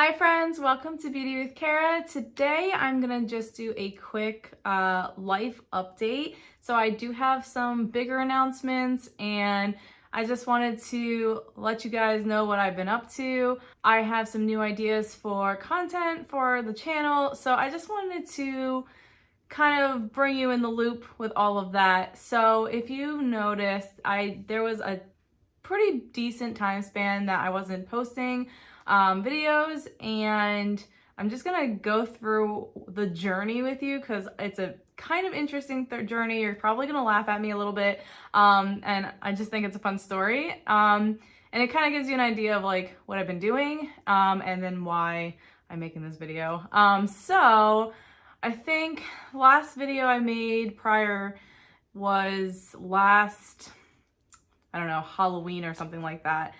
Hi friends, welcome to Beauty with Karah. Today I'm gonna just do a quick life update. So I do have some bigger announcements and I just wanted to let you guys know what I've been up to. I have some new ideas for content for the channel, so I just wanted to kind of bring you in the loop with all of that. So if you noticed, there was a pretty decent time span that I wasn't posting videos, and I'm just gonna go through the journey with you because it's a kind of interesting journey. You're probably gonna laugh at me a little bit, and I just think it's a fun story. And it kind of gives you an idea of like what I've been doing, and then why I'm making this video. So I think last video I made prior was I don't know, Halloween or something like that.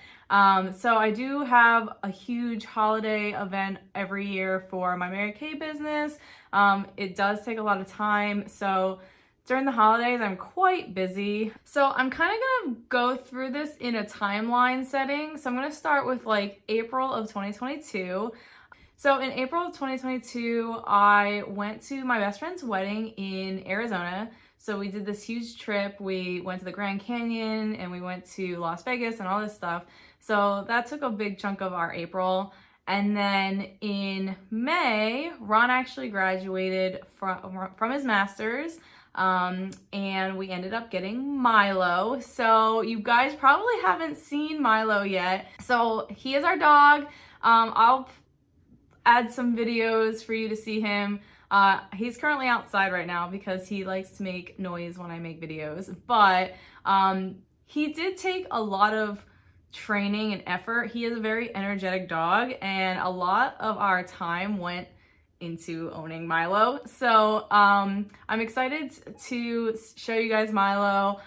So I do have a huge holiday event every year for my Mary Kay business. It does take a lot of time. So during the holidays, I'm quite busy. So I'm kind of gonna go through this in a timeline setting. So I'm gonna start with like April of 2022. So in April of 2022, I went to my best friend's wedding in Arizona. So we did this huge trip. We went to the Grand Canyon and we went to Las Vegas and all this stuff. So that took a big chunk of our April. And then in May, Ron actually graduated from his master's, and we ended up getting Milo. So you guys probably haven't seen Milo yet. So he is our dog. I'll add some videos for you to see him. He's currently outside right now because he likes to make noise when I make videos, but he did take a lot of training and effort. He is a very energetic dog, and a lot of our time went into owning Milo. So I'm excited to show you guys Milo.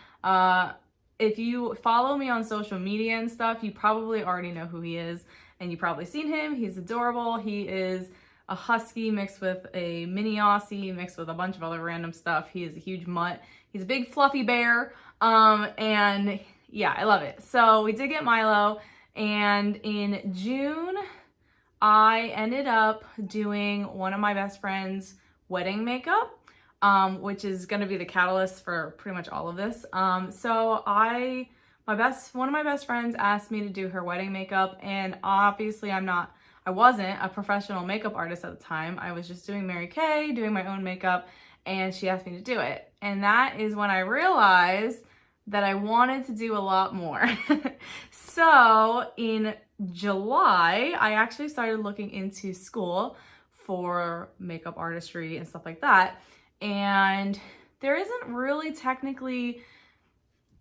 If you follow me on social media and stuff, you probably already know who he is, and you've probably seen him. He's adorable. He is a husky mixed with a mini Aussie mixed with a bunch of other random stuff. He is a huge mutt. He's a big fluffy bear, and yeah, I love it. So we did get Milo, and in June, I ended up doing one of my best friend's wedding makeup, which is going to be the catalyst for pretty much all of this. So one of my best friends asked me to do her wedding makeup, and obviously I wasn't a professional makeup artist at the time. I was just doing Mary Kay, doing my own makeup, and she asked me to do it. And that is when I realized that I wanted to do a lot more. So in July, I actually started looking into school for makeup artistry and stuff like that. And there isn't really technically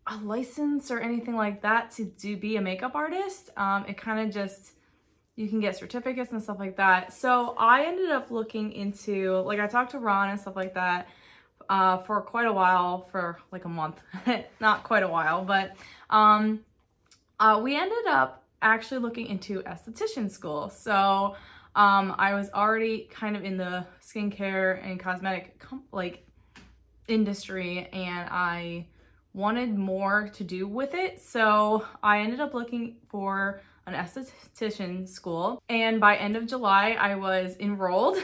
a license or anything like that to be a makeup artist. It kind of just, you can get certificates and stuff like that. So I ended up looking into, like, I talked to Ron and stuff like that for quite a while, for like a month, not quite a while, but we ended up actually looking into esthetician school. So I was already kind of in the skincare and cosmetic industry, and I wanted more to do with it. So I ended up looking for an esthetician school, and by end of July I was enrolled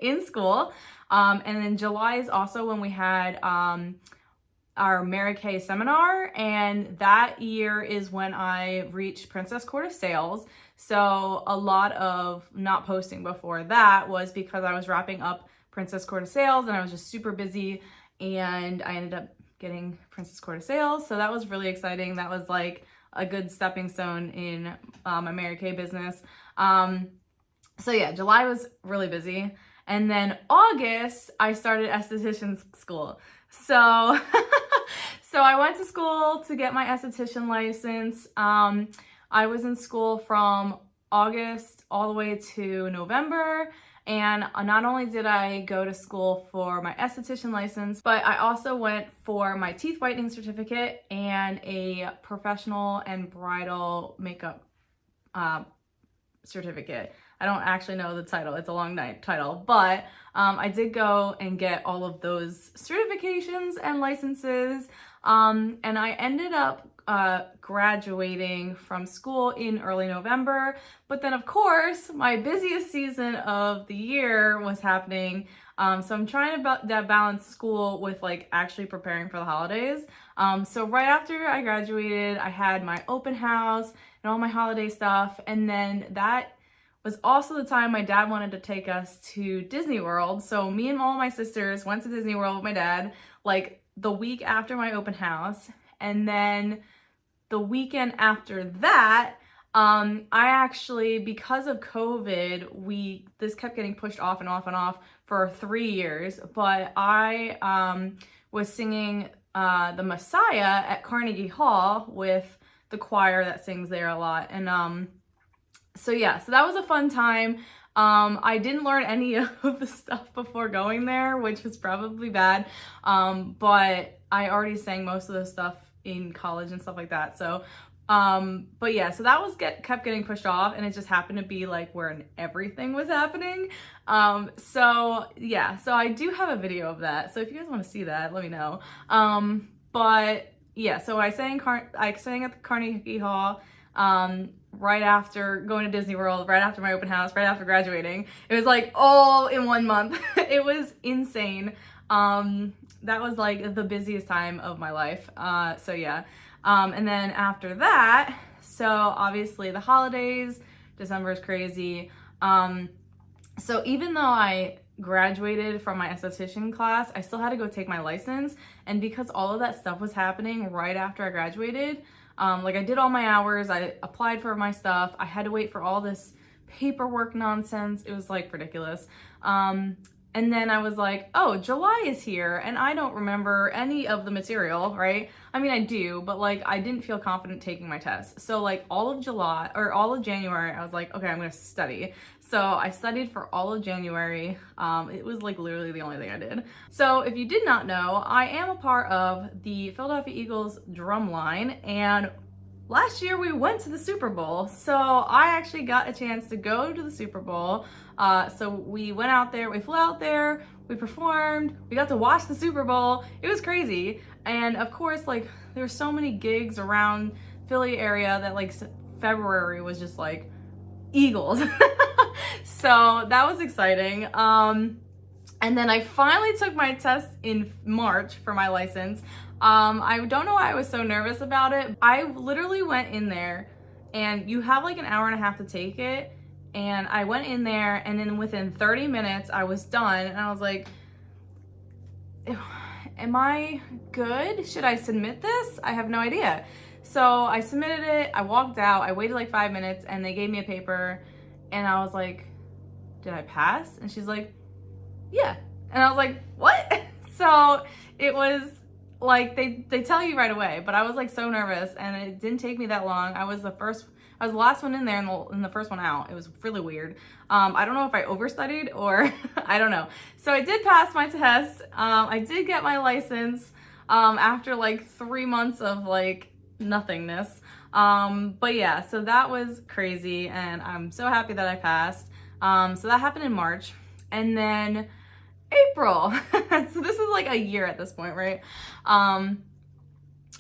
in school. And then July is also when we had our Mary Kay seminar, and that year is when I reached Princess Court of Sales. So a lot of not posting before that was because I was wrapping up Princess Court of Sales and I was just super busy, and I ended up getting Princess Court of Sales. So that was really exciting. That was like a good stepping stone in my Mary Kay business. So yeah, July was really busy. And then August, I started esthetician school. So, so I went to school to get my esthetician license. I was in school from August all the way to November. And not only did I go to school for my esthetician license, but I also went for my teeth whitening certificate and a professional and bridal makeup certificate. I don't actually know the title. It's a long title, but I did go and get all of those certifications and licenses. And I ended up graduating from school in early November. But then of course, my busiest season of the year was happening. So I'm trying to balance school with like actually preparing for the holidays. So right after I graduated, I had my open house and all my holiday stuff. And then that was also the time my dad wanted to take us to Disney World. So me and all my sisters went to Disney World with my dad, like the week after my open house. And then the weekend after that, I actually, because of COVID, this kept getting pushed off and off and off for 3 years, but I was singing the Messiah at Carnegie Hall with the choir that sings there a lot. And so yeah, so that was a fun time. I didn't learn any of the stuff before going there, which was probably bad, but I already sang most of the stuff in college and stuff like that. So but yeah, so that was kept getting pushed off, and it just happened to be like where everything was happening. So yeah, so I do have a video of that. So if you guys want to see that, let me know. But yeah, so I sang at the Carnegie Hall right after going to Disney World, right after my open house, right after graduating. It was like all in 1 month. It was insane. That was like the busiest time of my life. So yeah. And then after that, so obviously the holidays, December is crazy. So even though I graduated from my esthetician class, I still had to go take my license. And because all of that stuff was happening right after I graduated, like I did all my hours, I applied for my stuff, I had to wait for all this paperwork nonsense. It was like ridiculous. And then I was like, oh, July is here, and I don't remember any of the material, right? I mean, I do, but like I didn't feel confident taking my test. So like all of July or all of January, I was like, okay, I'm gonna study. So I studied for all of January. It was like literally the only thing I did. So if you did not know, I am a part of the Philadelphia Eagles drum line, and last year we went to the Super Bowl. So I actually got a chance to go to the Super Bowl. So we went out there, we flew out there, we performed, we got to watch the Super Bowl. It was crazy. And of course, like there's so many gigs around Philly area that like February was just like Eagles. So that was exciting. And then I finally took my test in March for my license. I don't know why I was so nervous about it. I literally went in there, and you have like an hour and a half to take it. And I went in there, and then within 30 minutes I was done, and I was like, am I good? Should I submit this? I have no idea. So I submitted it, I walked out, I waited like 5 minutes, and they gave me a paper, and I was like, did I pass? And she's like, yeah. And I was like, what? So it was like, they tell you right away, but I was like so nervous, and it didn't take me that long. I was the last one in there and the first one out. It was really weird. I don't know if I overstudied or I don't know. So I did pass my test. I did get my license after like 3 months of like nothingness. But yeah, so that was crazy, and I'm so happy that I passed. So that happened in March, and then April. So this is like a year at this point, right? And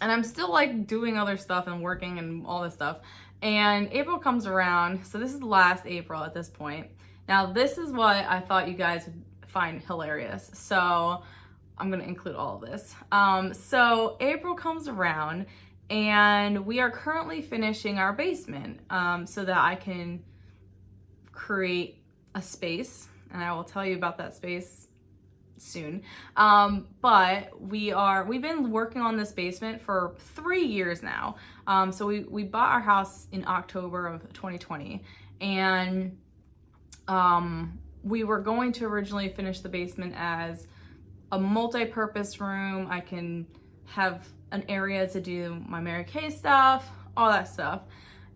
I'm still like doing other stuff and working and all this stuff. And April comes around. So this is last April at this point. Now this is what I thought you guys would find hilarious. So I'm gonna include all of this. So April comes around, and we are currently finishing our basement so that I can create a space, and I will tell you about that space soon. But we've been working on this basement for 3 years now. So we bought our house in October of 2020, and we were going to originally finish the basement as a multi-purpose room. I can have an area to do my Mary Kay stuff, all that stuff.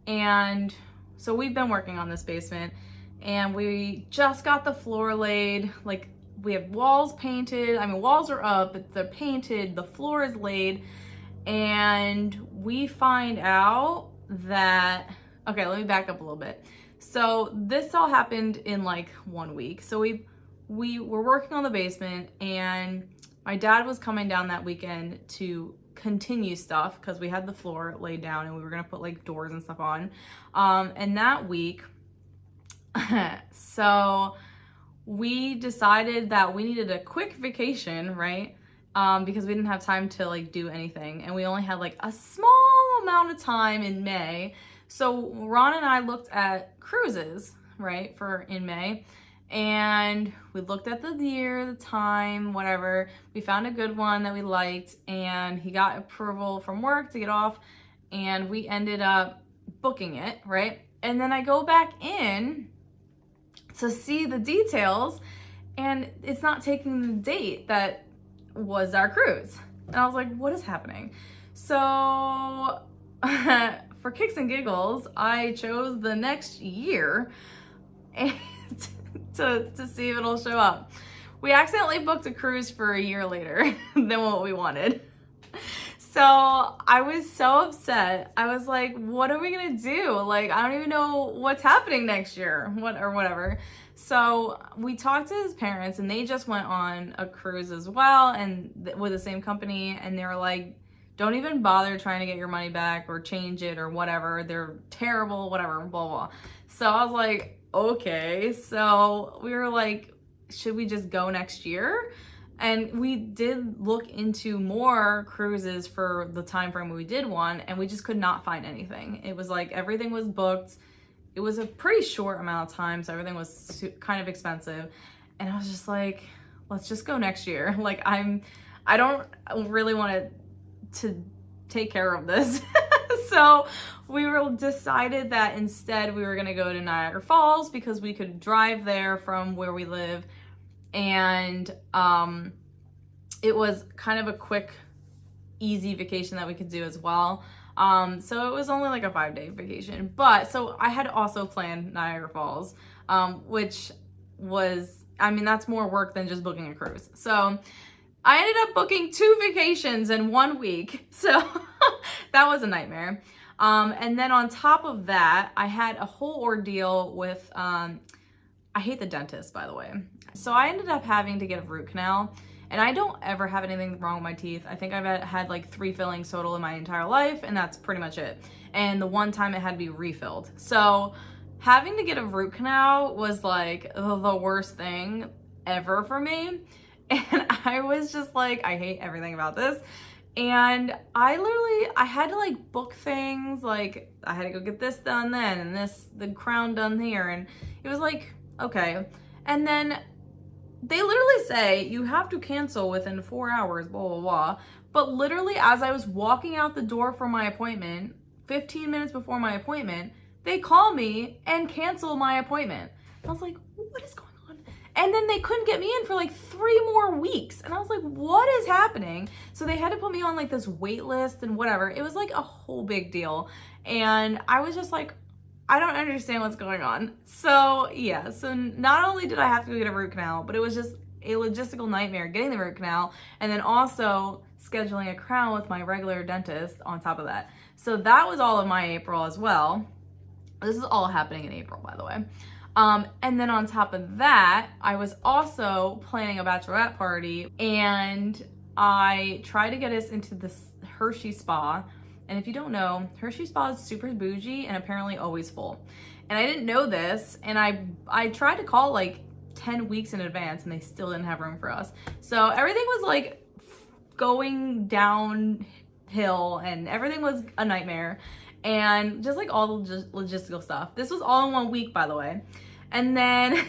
And so we've been working on this basement, and we just got the floor laid. Like, we have walls painted. I mean, walls are up, but they're painted, the floor is laid, and we find out that, okay, let me back up a little bit. So this all happened in like 1 week. So we were working on the basement, and my dad was coming down that weekend to continue stuff because we had the floor laid down and we were gonna put like doors and stuff on. And that week, so we decided that we needed a quick vacation, right? Because we didn't have time to like do anything, and we only had like a small amount of time in May. So Ron and I looked at cruises, right, for in May, and we looked at the year, the time, whatever. We found a good one that we liked, and he got approval from work to get off, and we ended up booking it, right? And then I go back in to see the details, and it's not taking the date that was our cruise. And I was like, what is happening? So for kicks and giggles, I chose the next year and to see if it'll show up. We accidentally booked a cruise for a year later than what we wanted. So I was so upset. I was like, what are we gonna do? Like, I don't even know what's happening next year, whatever. So we talked to his parents, and they just went on a cruise as well, and with the same company, and they were like, don't even bother trying to get your money back or change it or whatever. They're terrible, whatever, blah, blah. So I was like, okay. So we were like, should we just go next year? And we did look into more cruises for the time frame we did one, and we just could not find anything. It was like everything was booked. It was a pretty short amount of time, so everything was kind of expensive. And I was just like, let's just go next year. Like, I don't really want to take care of this. So we decided that instead we were gonna go to Niagara Falls because we could drive there from where we live. And it was kind of a quick, easy vacation that we could do as well. So it was only like a 5-day vacation. But so I had also planned Niagara Falls, which was, I mean, that's more work than just booking a cruise. So I ended up booking 2 vacations in 1 week. So that was a nightmare. And then on top of that, I had a whole ordeal with, I hate the dentist, by the way. So I ended up having to get a root canal, and I don't ever have anything wrong with my teeth. I think I've had like 3 fillings total in my entire life, and that's pretty much it. And the one time it had to be refilled. So having to get a root canal was like the worst thing ever for me. And I was just like, I hate everything about this. And I had to like book things, like I had to go get this done then, and the crown done here. And it was like, okay. And then they literally say you have to cancel within 4 hours, blah, blah, blah. But literally as I was walking out the door for my appointment, 15 minutes before my appointment, they call me and cancel my appointment. I was like, what is going on? And then they couldn't get me in for like 3 more weeks. And I was like, what is happening? So they had to put me on like this wait list and whatever. It was like a whole big deal. And I was just like, I don't understand what's going on. So yeah, so not only did I have to go get a root canal, but it was just a logistical nightmare getting the root canal, and then also scheduling a crown with my regular dentist on top of that. So that was all of my April as well. This is all happening in April, by the way. And then on top of that, I was also planning a bachelorette party, and I tried to get us into this Hershey spa. And if you don't know, Hershey Spa is super bougie and apparently always full. And I didn't know this, and I tried to call like 10 weeks in advance, and they still didn't have room for us. So everything was like going downhill, and everything was a nightmare. And just like all the logistical stuff. This was all in 1 week, by the way. And then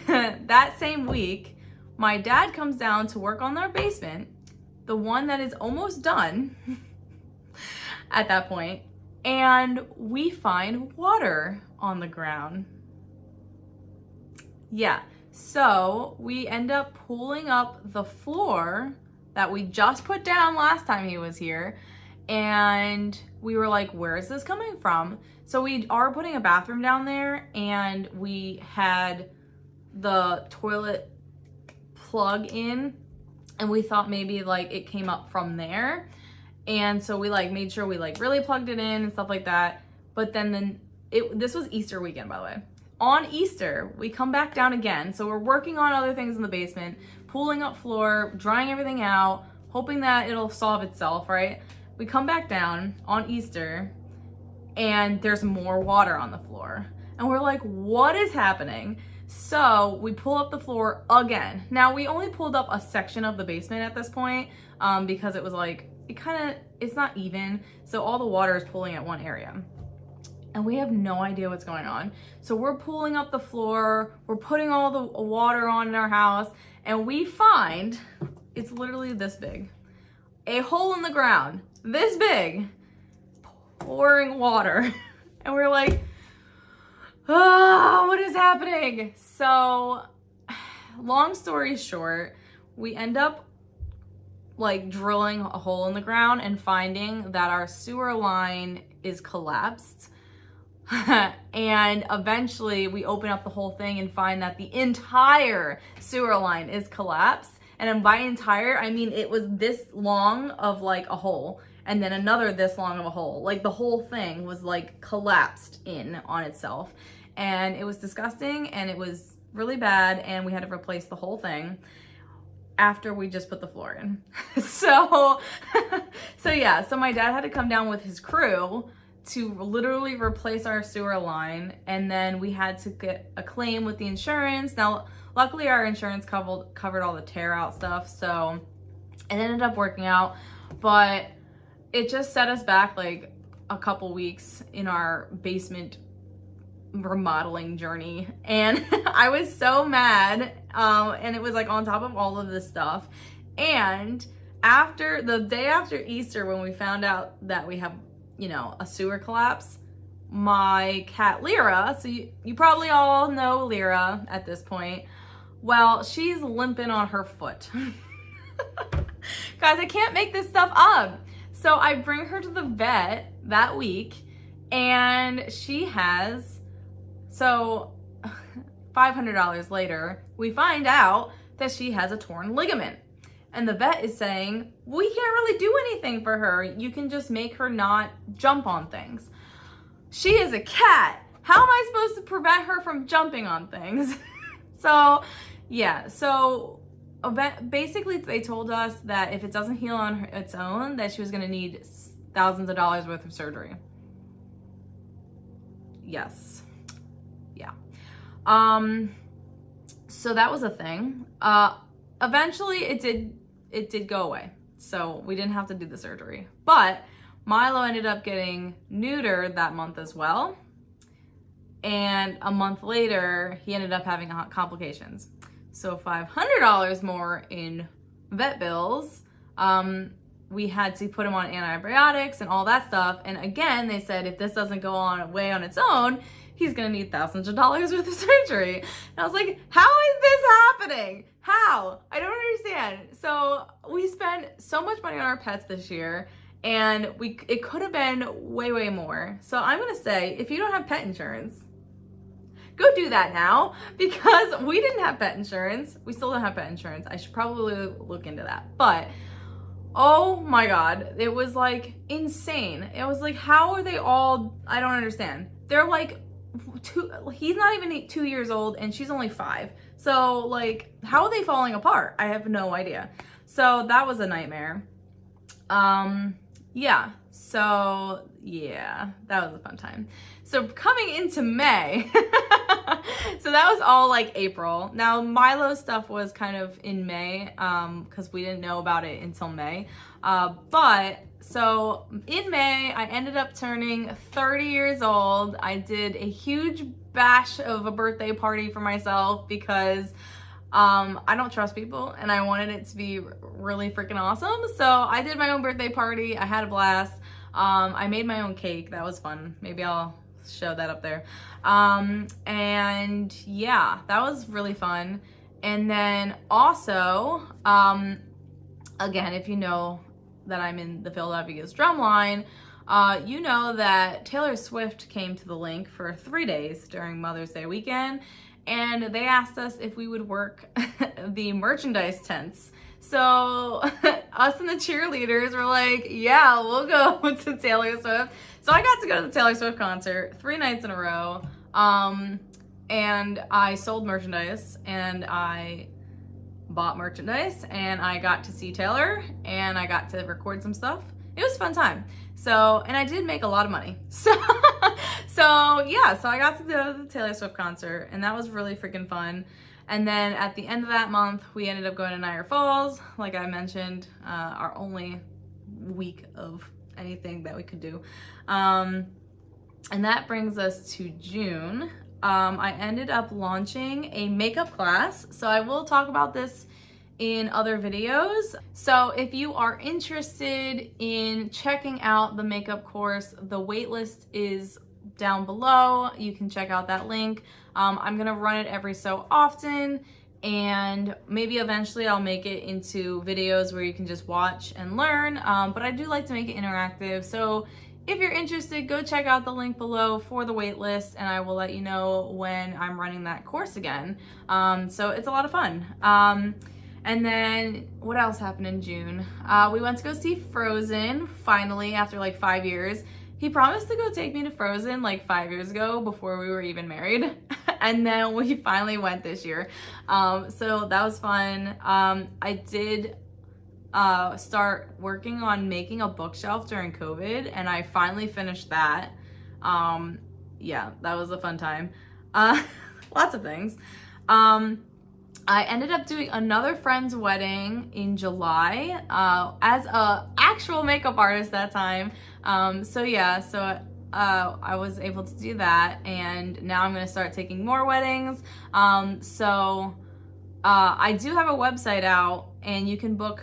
that same week, my dad comes down to work on their basement, the one that is almost done. At that point, and we find water on the ground. Yeah, so we end up pulling up the floor that we just put down last time he was here, and we were like, where is this coming from? So we are putting a bathroom down there, and we had the toilet plug in, and we thought maybe like it came up from there. And so we like made sure we like really plugged it in and stuff like that. But then this was Easter weekend, by the way. On Easter, we come back down again. So we're working on other things in the basement, pulling up floor, drying everything out, hoping that it'll solve itself, right? we come back down on Easter and there's more water on the floor. And we're like, what is happening? So we pull up the floor again. Now we only pulled up a section of the basement at this point because it was like, it's not even. So all the water is pulling at one area. And we have no idea what's going on. So we're pulling up the floor, we're putting all the water on in our house, and we find it's literally this big. A hole in the ground, this big, pouring water. And we're like, oh, what is happening? So, long story short, we end up like drilling a hole in the ground and finding that our sewer line is collapsed. And eventually we open up the whole thing and find that the entire sewer line is collapsed. And by entire, I mean it was this long of like a hole and then another this long of a hole. Like the whole thing was like collapsed in on itself. And it was disgusting and it was really bad and we had to replace the whole thing after we just put the floor in. So my dad had to come down with his crew to literally replace our sewer line, and then we had to get a claim with the insurance. Now, luckily our insurance covered all the tear out stuff, so it ended up working out, but it just set us back like a couple weeks in our basement remodeling journey, and I was so mad, and it was like on top of all of this stuff. And after the day after Easter, when we found out that we have, you know, a sewer collapse, my cat Lyra, so you probably all know Lyra at this point, well, she's limping on her foot. Guys, I can't make this stuff up. So I bring her to the vet that week, and she has, so $500 later, we find out that she has a torn ligament. And the vet is saying, we can't really do anything for her. You can just make her not jump on things. She is a cat. How am I supposed to prevent her from jumping on things? So basically they told us that if it doesn't heal on its own, that she was gonna need thousands of dollars worth of surgery. Yes, yeah. So that was a thing. Eventually it did go away. So we didn't have to do the surgery, but Milo ended up getting neutered that month as well. And a month later, he ended up having complications. So $500 more in vet bills. We had to put him on antibiotics and all that stuff. And again, they said if this doesn't go away on its own, he's gonna need thousands of dollars worth of surgery. And I was like, how is this happening? How? I don't understand. So we spent so much money on our pets this year, and it could have been way, way more. So I'm gonna say, if you don't have pet insurance, go do that now, because we didn't have pet insurance. We still don't have pet insurance. I should probably look into that. But oh my God, it was like insane. It was like, how are they all, I don't understand. They're like, he's not even 2 years old and she's only 5. So like, how are they falling apart? I have no idea. So that was a nightmare. Yeah, so yeah, that was a fun time. So coming into May, so that was all like April. Now Milo's stuff was kind of in May, because we didn't know about it until May. But so in May, I ended up turning 30 years old. I did a huge bash of a birthday party for myself because I don't trust people and I wanted it to be really freaking awesome. So I did my own birthday party. I had a blast. I made my own cake. That was fun. Maybe I'll show that up there. And yeah, that was really fun. And then also, again, if you know that I'm in the Philadelphia Drumline, you know that Taylor Swift came to the link for 3 days during Mother's Day weekend, and they asked us if we would work the merchandise tents. So us and the cheerleaders were like, yeah, we'll go to Taylor Swift. So I got to go to the Taylor Swift concert 3 nights in a row. And I sold merchandise and I bought merchandise and I got to see Taylor and I got to record some stuff. it was a fun time. So, and I did make a lot of money. So, yeah, so I got to go to the Taylor Swift concert, and that was really freaking fun. And then at the end of that month, we ended up going to Niagara Falls, like I mentioned, our only week of anything that we could do. And that brings us to June. I ended up launching a makeup class. So I will talk about this in other videos. So if you are interested in checking out the makeup course, the waitlist is down below. You can check out that link. I'm gonna run it every so often, and maybe eventually I'll make it into videos where you can just watch and learn, but I do like to make it interactive. So if you're interested, go check out the link below for the waitlist, and I will let you know when I'm running that course again. So it's a lot of fun. And then what else happened in June? We went to go see Frozen, finally, after like 5 years. He promised to go take me to Frozen like 5 years ago before we were even married. And then we finally went this year. So that was fun. I did start working on making a bookshelf during COVID, and I finally finished that. Yeah, that was a fun time. Lots of things. I ended up doing another friend's wedding in July as a actual makeup artist that time. So yeah, so I was able to do that, and now I'm gonna start taking more weddings. So I do have a website out, and you can book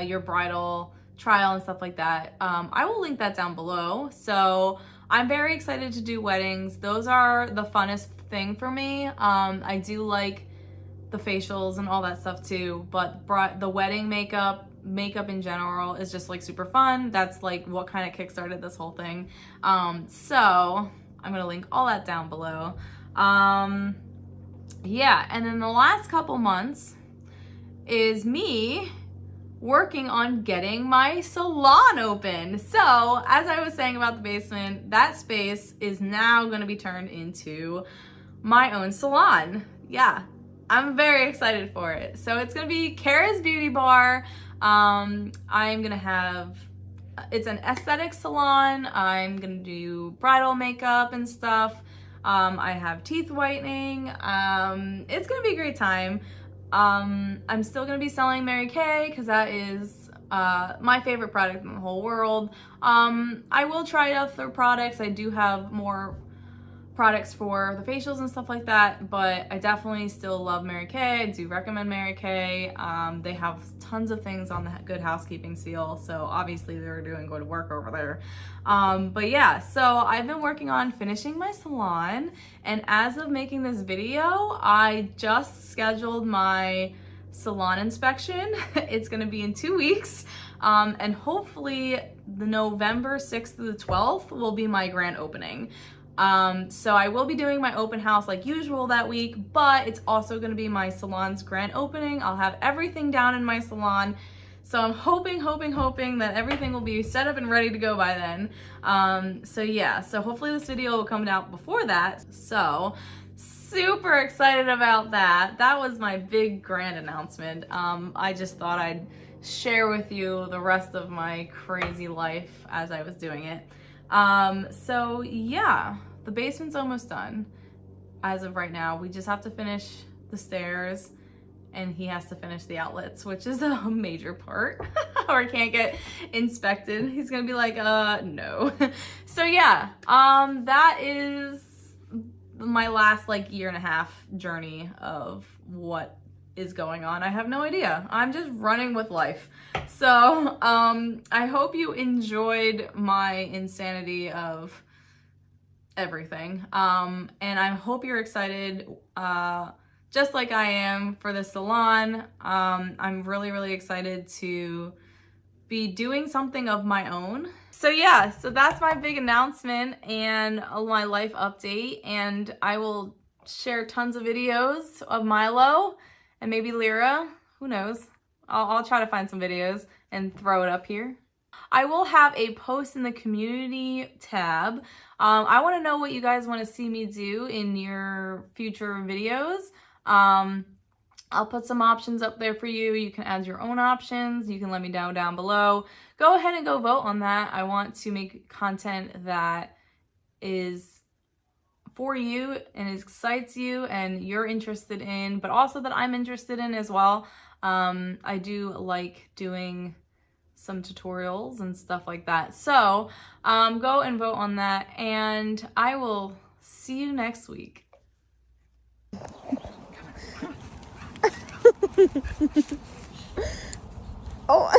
your bridal trial and stuff like that. I will link that down below. So I'm very excited to do weddings. Those are the funnest thing for me. I do like the facials and all that stuff too, but the wedding makeup in general is just like super fun. That's like what kind of kickstarted this whole thing. So I'm gonna link all that down below. Yeah, and then the last couple months is me working on getting my salon open. So as I was saying about the basement, that space is now gonna be turned into my own salon. Yeah, I'm very excited for it. So it's gonna be Karah's Beauty Bar. I'm gonna have, it's an aesthetic salon. I'm gonna do bridal makeup and stuff. I have teeth whitening. It's gonna be a great time. I'm still gonna be selling Mary Kay because that is my favorite product in the whole world. I will try other products. I do have more products for the facials and stuff like that, but I definitely still love Mary Kay. I do recommend Mary Kay. They have tons of things on the Good Housekeeping seal, so obviously they're doing good work over there. But yeah, so I've been working on finishing my salon, and as of making this video, I just scheduled my salon inspection. It's gonna be in 2 weeks, and hopefully the November 6th to the 12th will be my grand opening. So I will be doing my open house like usual that week, but it's also going to be my salon's grand opening. I'll have everything down in my salon. So I'm hoping that everything will be set up and ready to go by then. So yeah, so hopefully this video will come out before that. So super excited about that. That was my big grand announcement. I just thought I'd share with you the rest of my crazy life as I was doing it. So yeah, the basement's almost done as of right now. We just have to finish the stairs, and he has to finish the outlets, which is a major part or it can't get inspected. He's gonna be like, no. So yeah, that is my last like year and a half journey of what is going on. I have no idea. I'm just running with life. So I hope you enjoyed my insanity of everything. And I hope you're excited, just like I am, for the salon. I'm really excited to be doing something of my own. So yeah, so that's my big announcement and my life update. And I will share tons of videos of Milo and maybe Lyra, who knows? I'll try to find some videos and throw it up here. I will have a post in the community tab. I want to know what you guys want to see me do in your future videos. I'll put some options up there for you. You can add your own options. You can let me know down below. Go ahead and go vote on that. I want to make content that is for you and excites you and you're interested in, but also that I'm interested in as well. I do like doing some tutorials and stuff like that. So go and vote on that, and I will see you next week. Oh.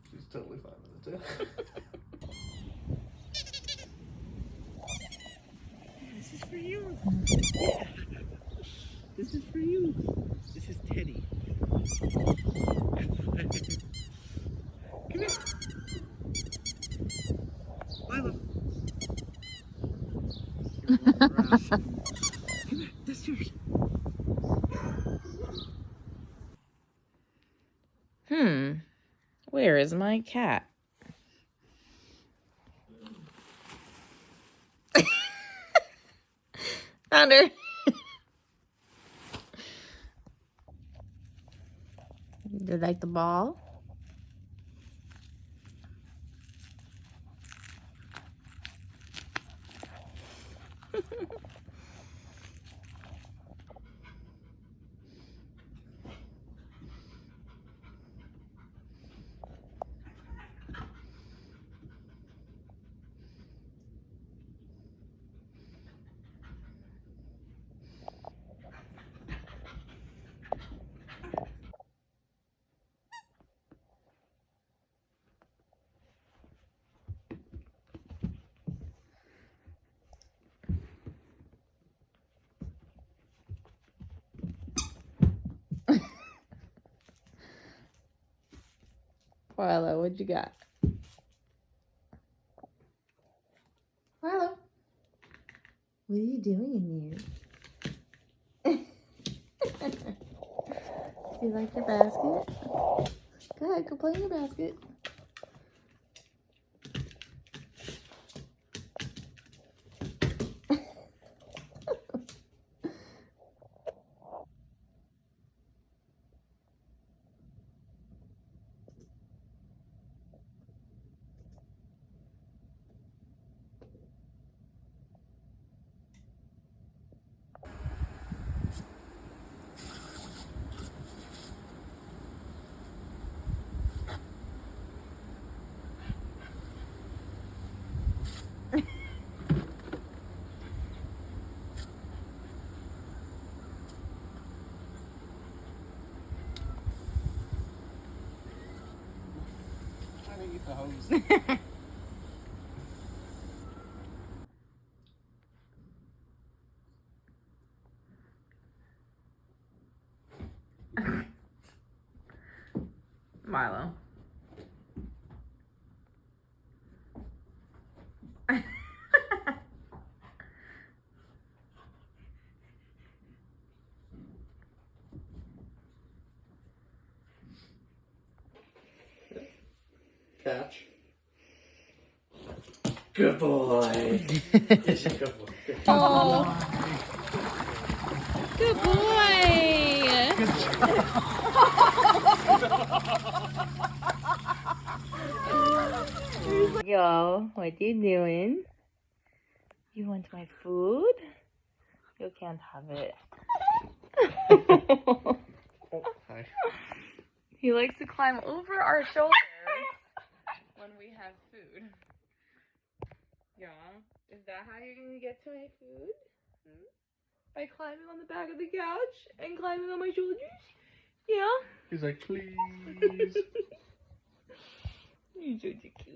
She's totally fine with it too. This is for you. This is for you. This is Teddy. Come here. Milo. Come here. That's yours. Where is my cat? Found her. Do you like the ball? Philo, what you got? Philo, what are you doing in here? Do you like your basket? Go ahead, go play in your basket. Trying to eat the hose. Milo. Catch. Good boy. Yes, a good boy. Oh, good boy. Yo, what you doing? You want my food? You can't have it. Oh, hi. He likes to climb over our shoulders when we have food. Yeah, is that how you're gonna get to my food? By climbing on the back of the couch and climbing on my shoulders? Yeah? He's like, please. You're such a kid.